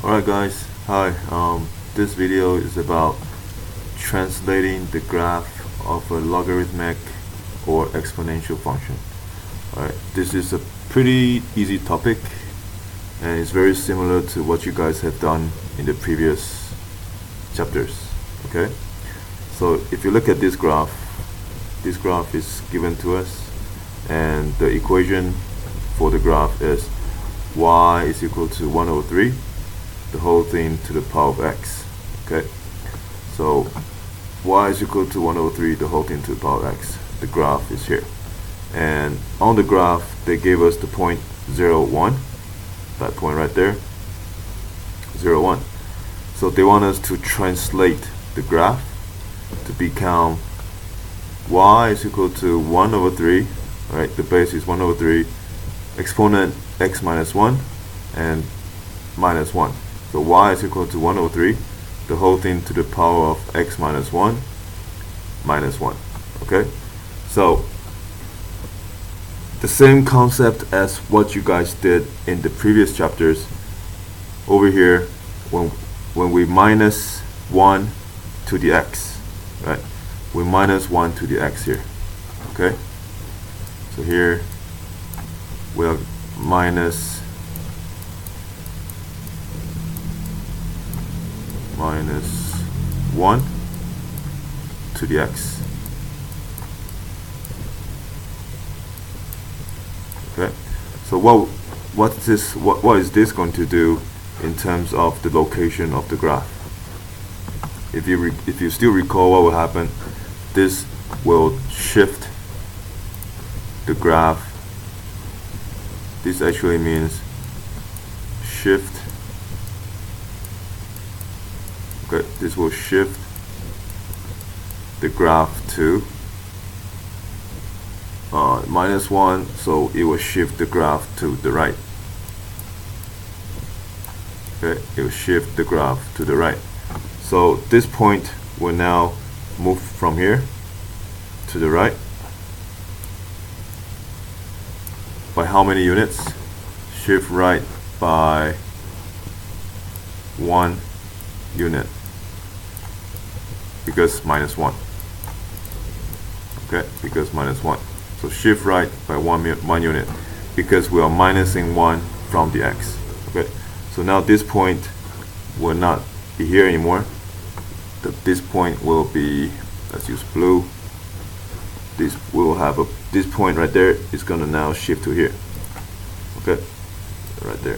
Alright guys, hi. This video is about translating the graph of a logarithmic or exponential function. Alright, this is a pretty easy topic and it's very similar to what you guys have done in the previous chapters. Okay, so if you look at this graph is given to us, and the equation for the graph is y is equal to 1 over 3 the whole thing to the power of x. Okay, so y is equal to 1 over 3 the whole thing to the power of x. The graph is here, and on the graph they gave us the point 0, 1, that point right there, 0, 1. So they want us to translate the graph to become y is equal to 1 over 3, right? The base is 1 over 3, exponent x minus 1 and minus 1. So y is equal to 1 over 3, the whole thing to the power of x minus 1 minus 1. Okay, so the same concept as what you guys did in the previous chapters. Over here, when we minus 1 to the x, right? We minus 1 to the x here. Okay, so here we have minus 1 to the x. Okay, so what is this going to do in terms of the location of the graph? If you still recall what will happen, this will shift the graph. This actually means shift. Okay, this will shift the graph to minus 1, so it will shift the graph to the right. Okay, it will shift the graph to the right. So this point will now move from here to the right by how many units? Shift right by 1 unit, because minus 1. Okay, because minus 1. So shift right by 1 unit, because we are minusing 1 from the x. Okay, so now this point will not be here anymore. This point will be, let's use blue. This will have this point right there is gonna now shift to here. Okay, right there.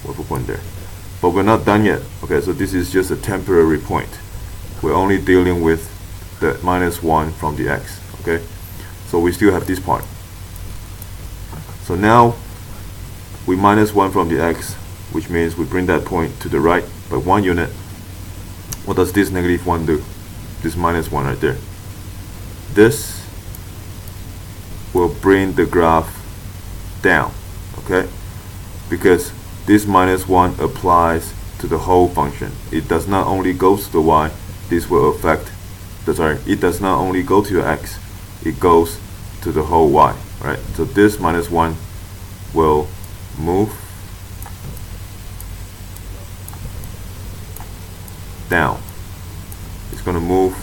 What's the point there? But we're not done yet. Okay, so this is just a temporary point. We're only dealing with the minus 1 from the x. Okay, so we still have this part. So now we minus 1 from the x, which means we bring that point to the right by 1 unit. What does this negative 1 do? This minus 1 right there. This will bring the graph down, okay? Because this minus 1 applies to the whole function. It does not only go to the y, this will affect, it does not only go to the x, it goes to the whole y, right? So this minus 1 will move down. It's going to move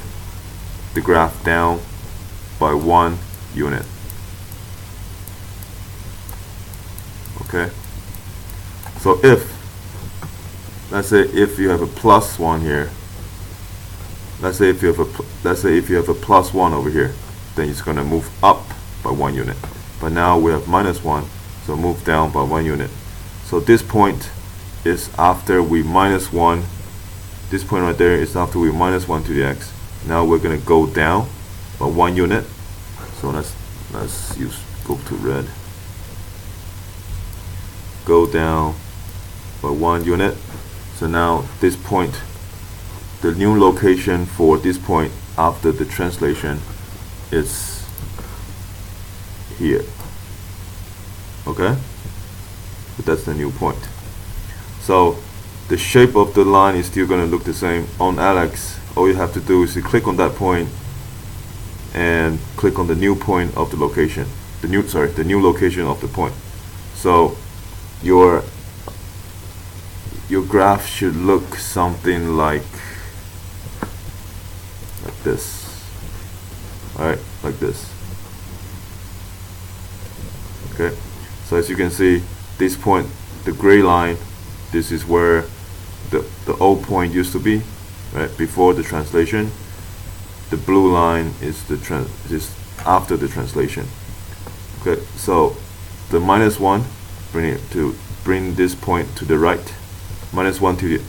the graph down by 1 unit. Okay, so let's say if you have a plus 1 here, let's say if you have a plus 1 over here, then it's going to move up by 1 unit. But now we have minus 1, so move down by 1 unit. So this point is after we minus 1. This point right there is after we minus 1 to the x. Now we're going to go down by 1 unit. So let's go to red. Go down by 1 unit. So now this point, the new location for this point after the translation is here. Okay, but that's the new point. So the shape of the line is still going to look the same. On Alex, all you have to do is to click on that point and click on the new point of the location. The new location of the point. So your your graph should look something like this. Alright, like this. Okay, so as you can see, this point, the gray line, this is where the old point used to be, right, before the translation. The blue line is is after the translation. Okay, so the -1, bring this point to the right. -1 to the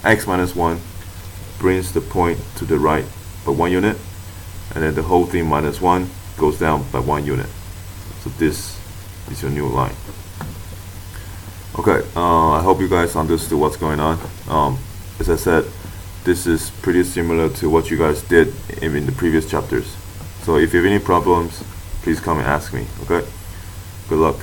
x minus 1 brings the point to the right by 1 unit, and then the whole thing -1 goes down by 1 unit. So this is your new line. Okay, I hope you guys understood what's going on. As I said, this is pretty similar to what you guys did in the previous chapters. So if you have any problems, please come and ask me. Okay, good luck.